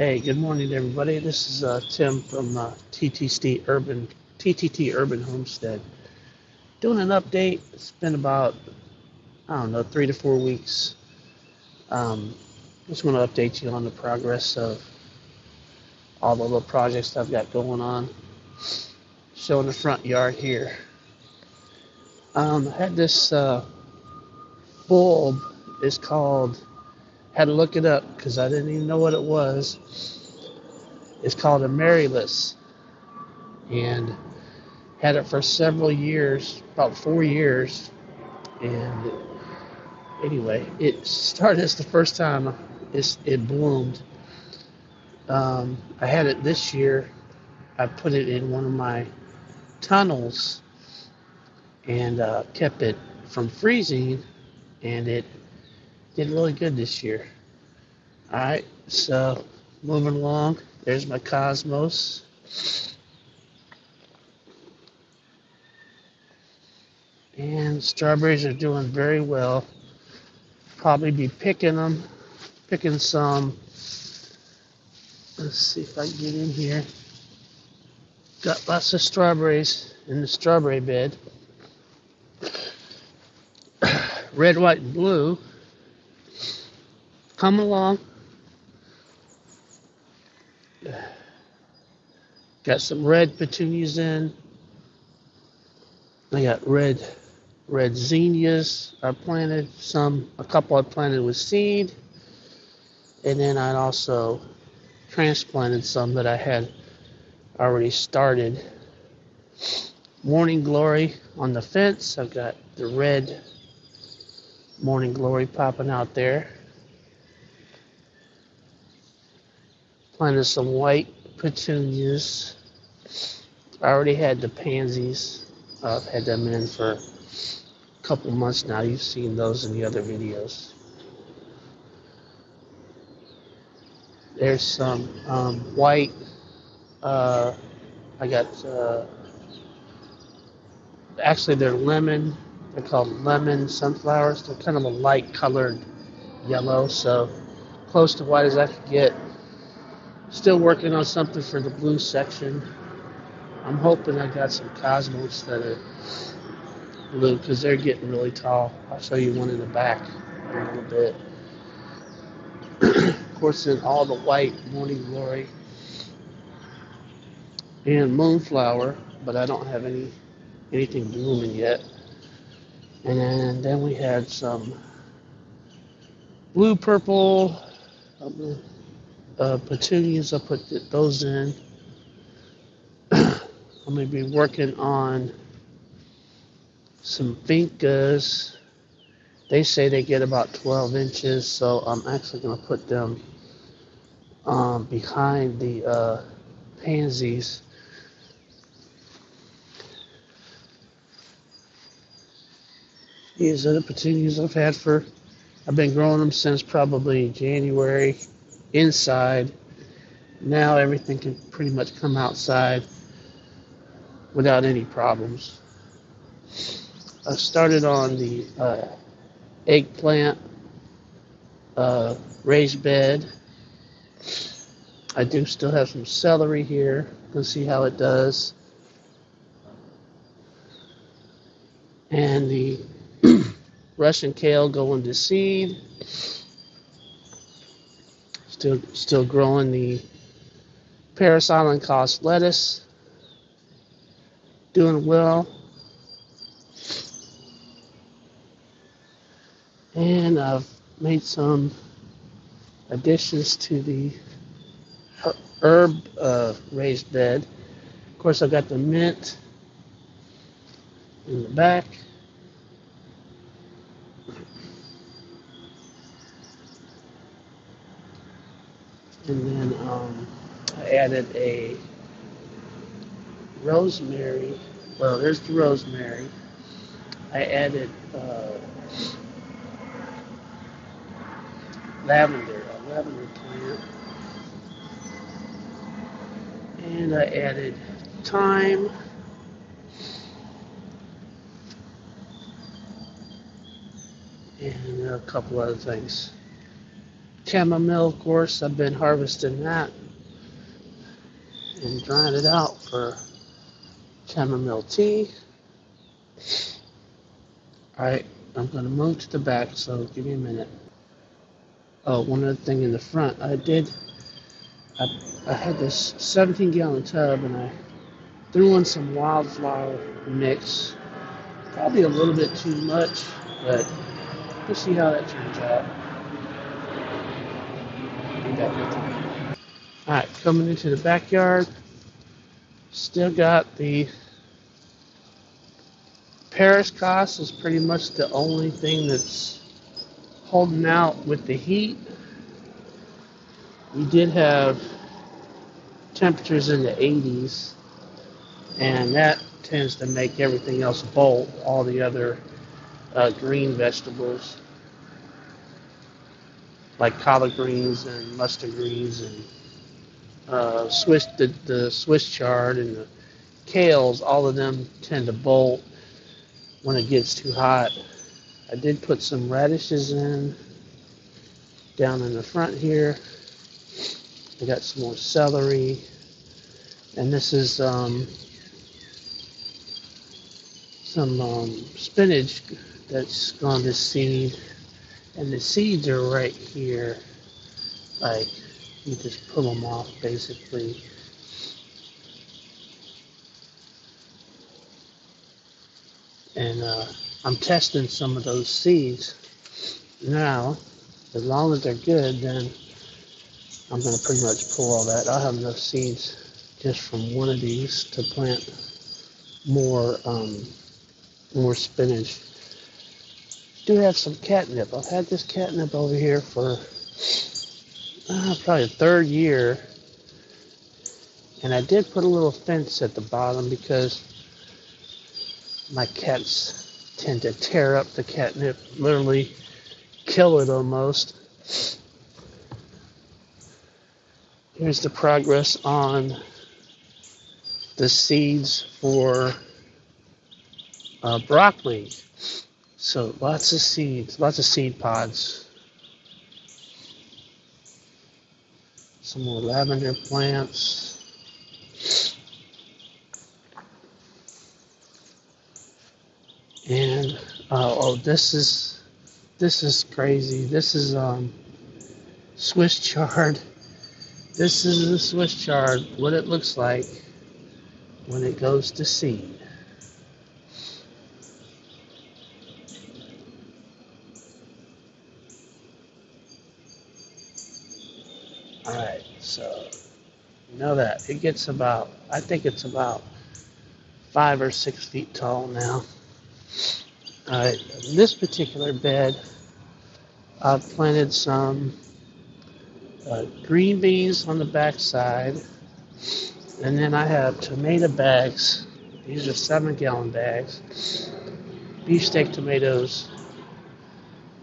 Hey, good morning, everybody. This is Tim from TTT Urban Homestead. Doing an update. It's been about, I don't know, 3 to 4 weeks. Um, just want to update you on the progress of all the little projects I've got going on. Showing the front yard here. I had this bulb. It's called, had to look it up because I didn't even know what it was. It's called a Maryless. And had it for several years, about 4 years. And anyway, it started as the first time it bloomed. I had it this year. I put it in one of my tunnels and kept it from freezing, and it did really good this year. All right, so moving along. There's my cosmos, and strawberries are doing very well. Probably be picking some. Let's see if I can get in here. Got lots of strawberries in the strawberry bed. Red, white, and blue. Come along. Got some red petunias in. I got red zinnias. I planted a couple I planted with seed. And then I also transplanted some that I had already started. Morning Glory on the fence. I've got the red Morning Glory popping out there. Planted some white petunias. I already had the pansies. I've had them in for a couple months now. You've seen those in the other videos. There's some white. I got, actually they're lemon. They're called lemon sunflowers. They're kind of a light colored yellow, so close to white as I could get. Still working on something for the blue section. I'm hoping I got some cosmos that are blue because they're getting really tall. I'll show you one in the back in a little bit. Of course, in all the white Morning Glory and Moonflower, but I don't have anything blooming yet. And then we had some blue purple petunias. I put those in. I'm going to be working on some vincas. They say they get about 12 inches, so I'm actually going to put them behind the pansies. These are the petunias I've been growing them since probably January inside. Now everything can pretty much come outside without any problems. I started on the eggplant raised bed. I do still have some celery here. Let's see how it does. And the Russian kale going to seed. Still growing the Paris Island Cost lettuce. Doing well. And I've made some additions to the herb raised bed. Of course, I've got the mint in the back. And then I added a rosemary. Well, there's the rosemary. I added a lavender plant. And I added thyme. And a couple other things. chamomile, of course. I've been harvesting that and drying it out for chamomile tea. Alright, I'm going to move to the back, so give me a minute. Oh, one other thing in the front. I had this 17-gallon tub, and I threw in some wildflower mix. Probably a little bit too much, but we'll see how that turns out. Be back with you. Alright, coming into the backyard. Still got the Paris Cost is pretty much the only thing that's holding out with the heat. We did have temperatures in the 80s, and that tends to make everything else bolt, all the other green vegetables like collard greens and mustard greens and the Swiss chard and the kales. All of them tend to bolt when it gets too hot. I did put some radishes in down in the front here. I got some more celery, and this is some spinach that's gone to seed, and the seeds are right here. Like, you just pull them off basically. And I'm testing some of those seeds now. As long as they're good, then I'm going to pretty much pull all that. I'll have enough seeds just from one of these to plant more spinach. Do have some catnip. I've had this catnip over here for probably the third year, and I did put a little fence at the bottom because my cats tend to tear up the catnip, literally kill it almost. Here's the progress on the seeds for broccoli. So lots of seeds, lots of seed pods. Some more lavender plants. And this is crazy. This is Swiss chard. This is the Swiss chard, what it looks like when it goes to seed. Alright, so you know that. It gets about, I think it's about 5 or 6 feet tall now. Alright, this particular bed, I've planted some green beans on the back side, and then I have tomato bags. These are 7-gallon bags. Beefsteak tomatoes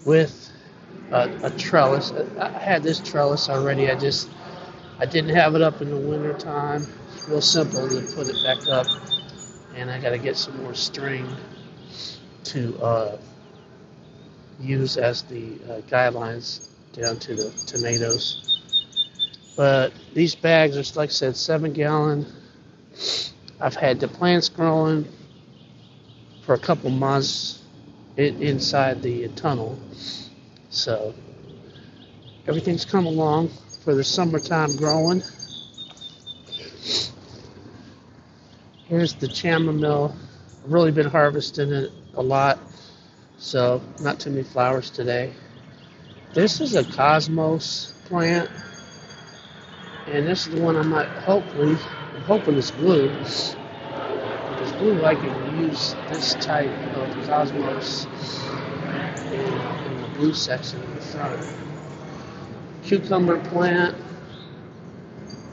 with a trellis. I had this trellis already. I didn't have it up in the winter time. It's real simple to put it back up, and I got to get some more string to use as the guidelines down to the tomatoes. But these bags are, like I said, 7-gallon. I've had the plants growing for a couple months inside the tunnel. So everything's come along for the summertime growing. Here's the chamomile. I've really been harvesting it a lot, so not too many flowers today. This is a cosmos plant, and this is the one I might I'm hoping it's blue. If it's blue, I can use this type of cosmos in the blue section in the front. Cucumber plant.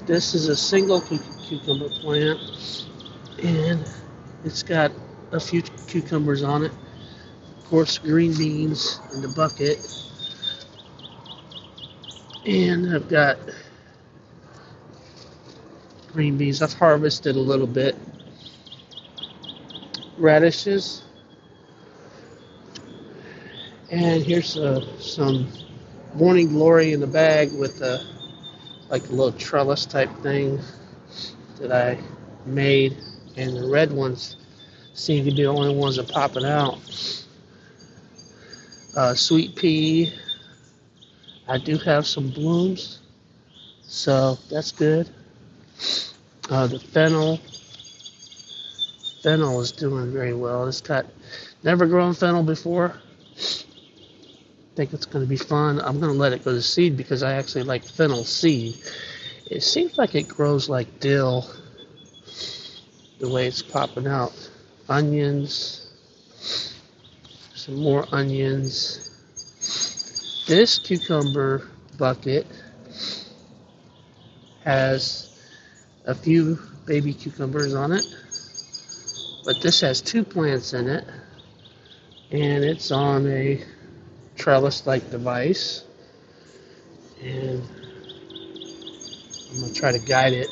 This is a single cucumber plant, and it's got a few cucumbers on it. Of course, green beans in the bucket. And I've got green beans. I've harvested a little bit. Radishes. And here's some Morning Glory in the bag with like a little trellis type thing that I made, and the red ones seem to be the only ones that are popping out. Sweet pea, I do have some blooms, so that's good. The fennel is doing very well. It's got never grown fennel before. I think it's going to be fun. I'm going to let it go to seed because I actually like fennel seed. It seems like it grows like dill the way it's popping out. Onions, some more onions. This cucumber bucket has a few baby cucumbers on it, but this has 2 plants in it, and it's on a trellis-like device, and I'm going to try to guide it.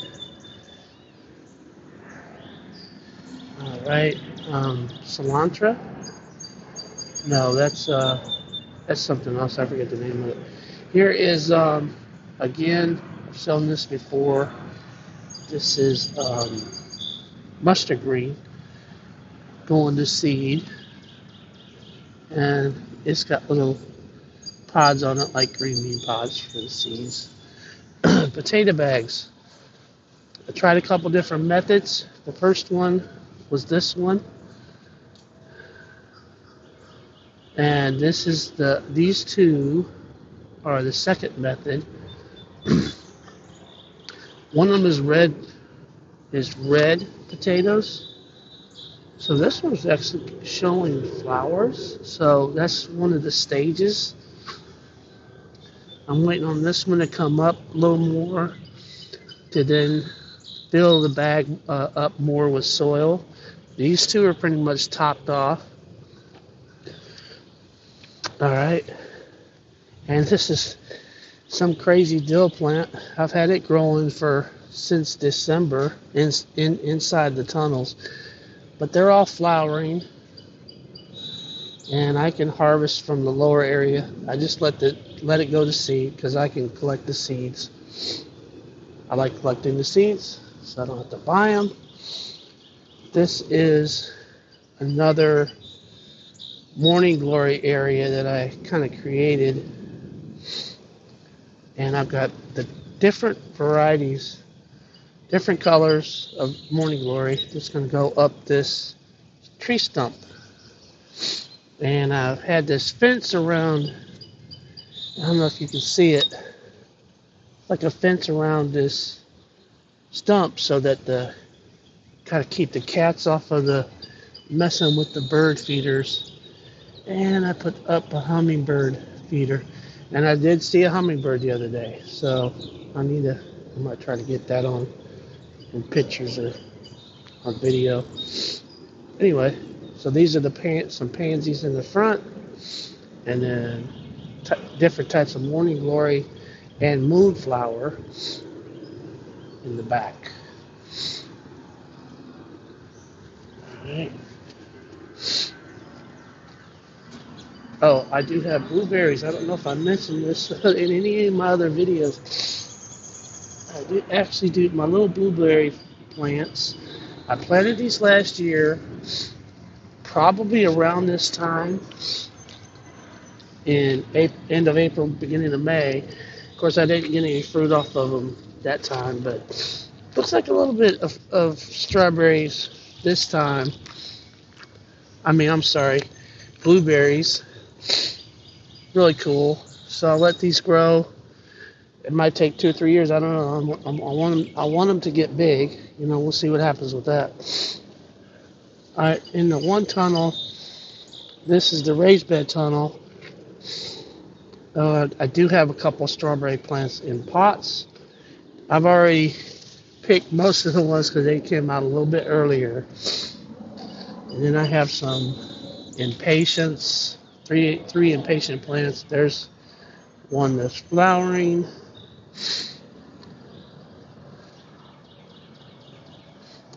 All right, cilantro? No, that's something else. I forget the name of it. Here is, again, I've shown this before. This is mustard green going to seed, and it's got little pods on it like green bean pods for the seeds. Potato bags. I tried a couple different methods. The first one was this one, and these two are the second method. One of them is red potatoes. So this one's actually showing flowers. So that's one of the stages. I'm waiting on this one to come up a little more to then fill the bag up more with soil. These two are pretty much topped off. All right. And this is some crazy dill plant. I've had it growing since December inside the tunnels, but they're all flowering, and I can harvest from the lower area. I just let it go to seed because I can collect the seeds. I like collecting the seeds, so I don't have to buy them. This is another Morning Glory area that I kind of created, and I've got the different varieties, different colors of Morning Glory. Just going to go up this tree stump, and I've had this fence around. I don't know if you can see it, like a fence around this stump, so that the kind of keep the cats off of the messing with the bird feeders. And I put up a hummingbird feeder, and I did see a hummingbird the other day, so I might try to get that on pictures or on video. Anyway, so these are some pansies in the front, and then different types of Morning Glory and moonflower in the back. All right. Oh, I do have blueberries. I don't know if I mentioned this in any of my other videos. I do actually do my little blueberry plants. I planted these last year, probably around this time, in end of April, beginning of May. Of course, I didn't get any fruit off of them that time, but looks like a little bit of strawberries this time. I'm sorry, blueberries. Really cool. So I'll let these grow. It might take 2 or 3 years. I don't know. I want them to get big. We'll see what happens with that. All right, in the one tunnel, this is the raised bed tunnel. I do have a couple strawberry plants in pots. I've already picked most of the ones because they came out a little bit earlier. And then I have some impatiens, three impatient plants. There's one that's flowering.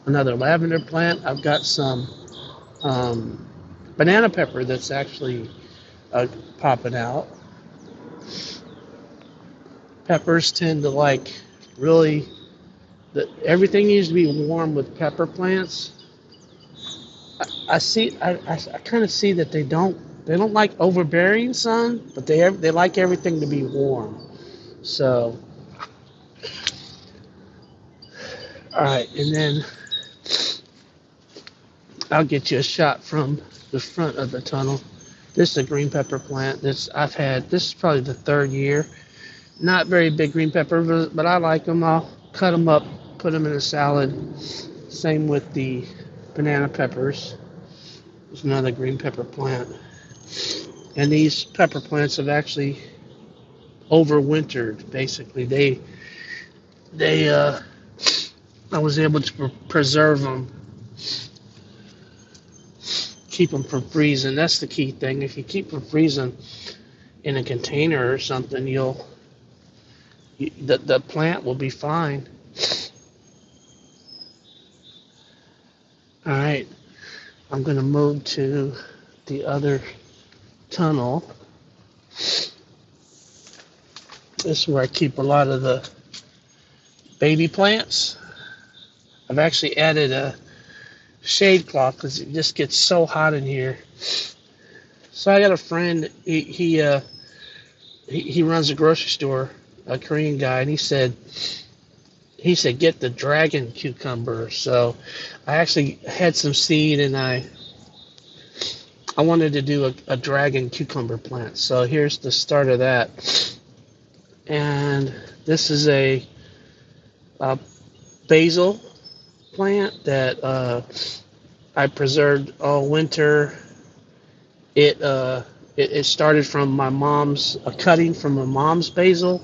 Another lavender plant. I've got some banana pepper that's actually popping out. Peppers tend to like really, everything needs to be warm with pepper plants. I kind of see that they don't like overbearing sun, but they like everything to be warm. So, all right, and then I'll get you a shot from the front of the tunnel. This is a green pepper plant. This is probably the third year. Not very big green pepper, but I like them. I'll cut them up, put them in a salad. Same with the banana peppers. There's another green pepper plant. And these pepper plants have actually overwintered. Basically, they I was able to preserve them, keep them from freezing. That's the key thing. If you keep them freezing in a container or something, the plant will be fine. All right, I'm gonna move to the other tunnel. This is where I keep a lot of the baby plants. I've actually added a shade cloth because it just gets so hot in here. So I got a friend. He runs a grocery store, a Korean guy, and he said get the dragon cucumber. So I actually had some seed, and I wanted to do a dragon cucumber plant. So here's the start of that. And this is a basil plant that I preserved all winter. It started from my mom's a cutting from my mom's basil,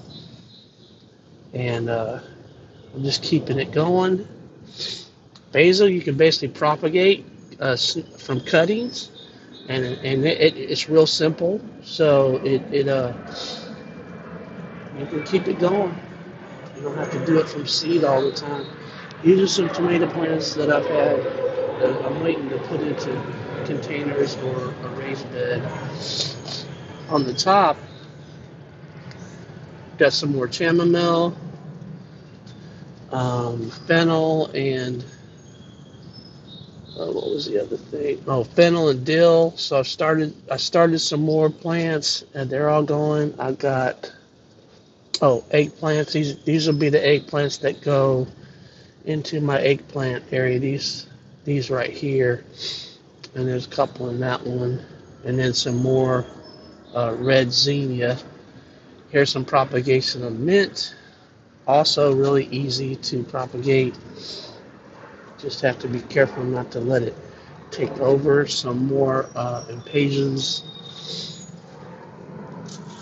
and I'm just keeping it going. Basil you can basically propagate from cuttings, and it's real simple. So you can keep it going. You don't have to do it from seed all the time. These are some tomato plants that I've had that I'm waiting to put into containers or a raised bed. On the top, got some more chamomile, fennel, and what was the other thing? Oh, fennel and dill. So I started some more plants, and they're all going. I got eggplants. These will be the eggplants that go into my eggplant area. These right here, and there's a couple in that one, and then some more red zinnia. Here's some propagation of mint. Also really easy to propagate. Just have to be careful not to let it take over. Some more impatiens.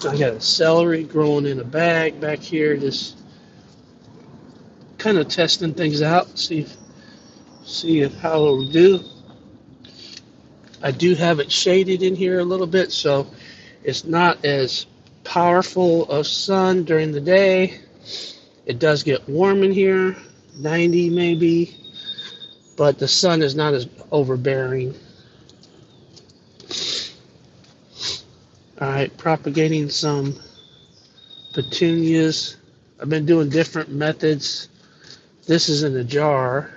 I got a celery growing in a bag back here, just kind of testing things out, see if how it will do. I do have it shaded in here a little bit, so it's not as powerful of sun during the day. It does get warm in here, 90 maybe, but the sun is not as overbearing. All right, propagating some petunias. I've been doing different methods. This is in a jar,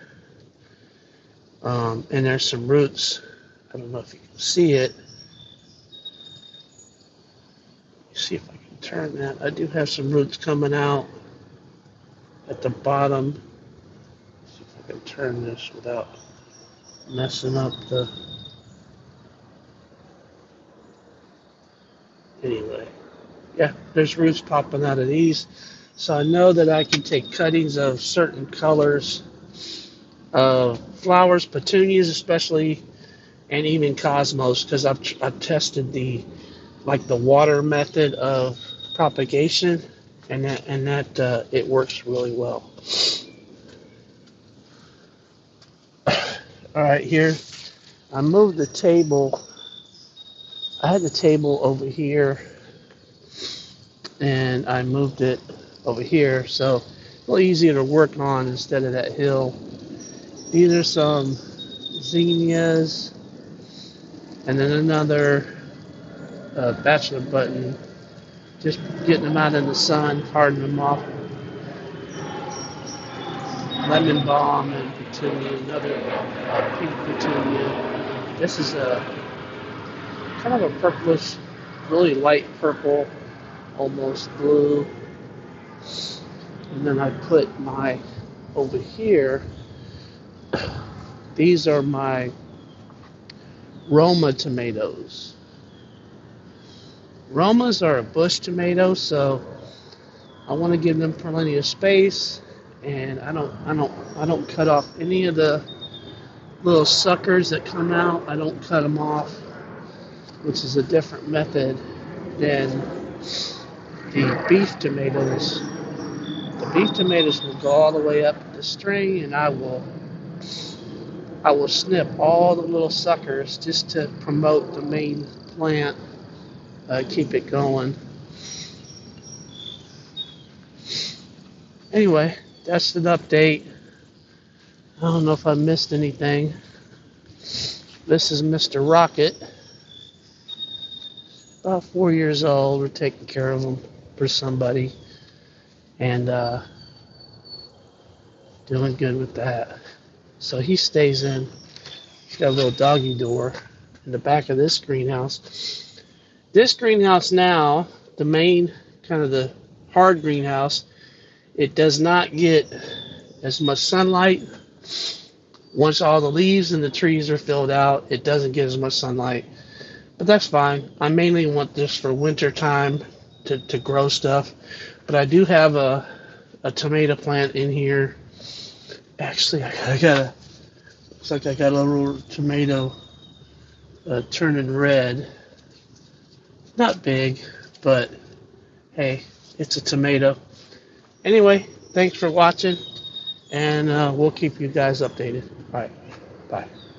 and there's some roots. I don't know if you can see it. See if I can turn that. I do have some roots coming out at the bottom. See if I can turn this without messing up the. Anyway, yeah, there's roots popping out of these. So I know that I can take cuttings of certain colors of flowers, petunias especially, and even cosmos, because I've tested the water method of propagation, and that it works really well. All right, here I moved the table. I had the table over here, and I moved it over here, so a little easier to work on instead of that hill. These are some zinnias, and then another bachelor button. Just getting them out in the sun, hardening them off. Lemon balm and petunia, another pink petunia. This is a kind of a purplish, really light purple, almost blue. And then I put my, over here, these are my Roma tomatoes. Romas are a bush tomato, so I want to give them plenty of space, and I don't cut off any of the little suckers that come out. I don't cut them off, which is a different method than the beef tomatoes. The beef tomatoes will go all the way up the string, and I will snip all the little suckers just to promote the main plant, keep it going. Anyway, that's an update. I don't know if I missed anything. This is Mr. Rocket. About 4 years old. We're taking care of him for somebody. And doing good with that. So he stays in. He's got a little doggy door in the back of this greenhouse. This greenhouse now, the main, kind of the hard greenhouse, it does not get as much sunlight. Once all the leaves and the trees are filled out, it doesn't get as much sunlight. But that's fine. I mainly want this for winter time to grow stuff. But I do have a tomato plant in here. Actually, looks like I got a little tomato turning red. Not big, but hey, it's a tomato. Anyway, thanks for watching, and we'll keep you guys updated. All right, bye.